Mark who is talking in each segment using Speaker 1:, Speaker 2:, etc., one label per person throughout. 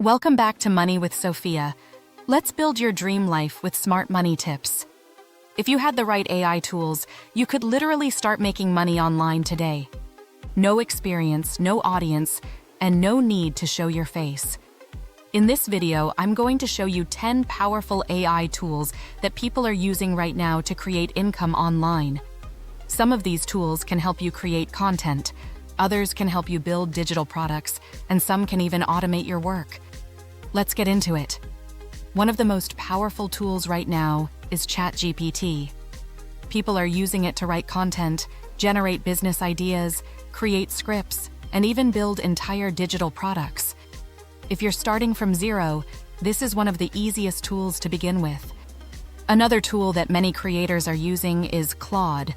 Speaker 1: Welcome back to Money with Sofia. Let's build your dream life with smart money tips. If you had the right AI tools, you could literally start making money online today. No experience, no audience, and no need to show your face. In this video, I'm going to show you 10 powerful AI tools that people are using right now to create income online. Some of these tools can help you create content, others can help you build digital products, and some can even automate your work. Let's get into it. One of the most powerful tools right now is ChatGPT. People are using it to write content, generate business ideas, create scripts, and even build entire digital products. If you're starting from zero, this is one of the easiest tools to begin with. Another tool that many creators are using is Claude.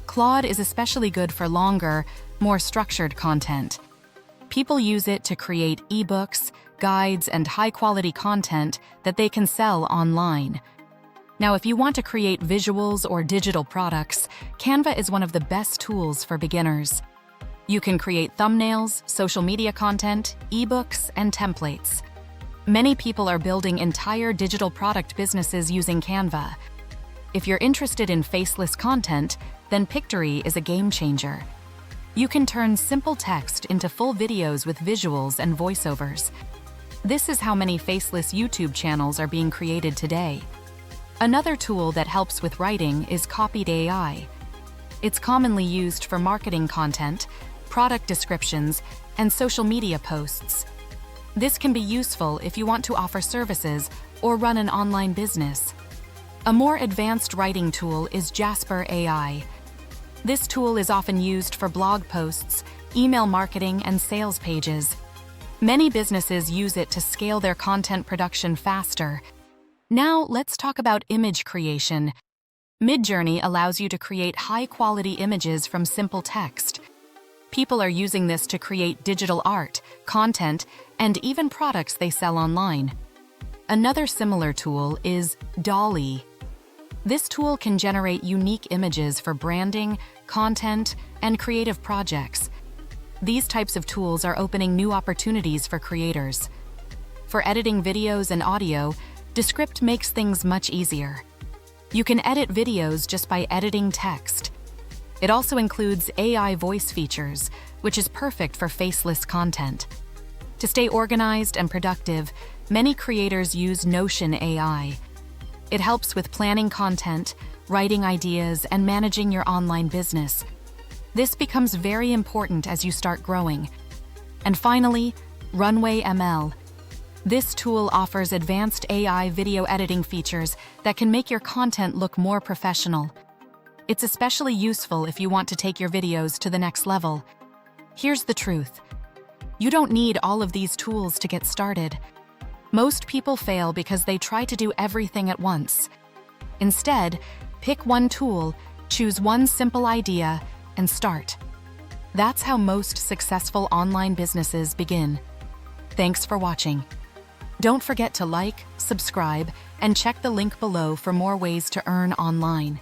Speaker 1: Claude is especially good for longer, more structured content. People use it to create ebooks, guides, and high-quality content that they can sell online. Now, if you want to create visuals or digital products, Canva is one of the best tools for beginners. You can create thumbnails, social media content, ebooks, and templates. Many people are building entire digital product businesses using Canva. If you're interested in faceless content, then Pictory is a game changer. You can turn simple text into full videos with visuals and voiceovers. This is how many faceless YouTube channels are being created today. Another tool that helps with writing is Copy.ai. It's commonly used for marketing content, product descriptions, and social media posts. This can be useful if you want to offer services or run an online business. A more advanced writing tool is Jasper AI. This tool is often used for blog posts, email marketing, and sales pages. Many businesses use it to scale their content production faster. Now, let's talk about image creation. Midjourney allows you to create high-quality images from simple text. People are using this to create digital art, content, and even products they sell online. Another similar tool is DALL. This tool can generate unique images for branding, content, and creative projects. These types of tools are opening new opportunities for creators. For editing videos and audio, Descript makes things much easier. You can edit videos just by editing text. It also includes AI voice features, which is perfect for faceless content. To stay organized and productive, many creators use Notion AI. It helps with planning content, writing ideas, and managing your online business. This becomes very important as you start growing. And finally, Runway ML. This tool offers advanced AI video editing features that can make your content look more professional. It's especially useful if you want to take your videos to the next level. Here's the truth. You don't need all of these tools to get started. Most people fail because they try to do everything at once. Instead, pick one tool, choose one simple idea, and start. That's how most successful online businesses begin. Thanks for watching. Don't forget to like, subscribe, and check the link below for more ways to earn online.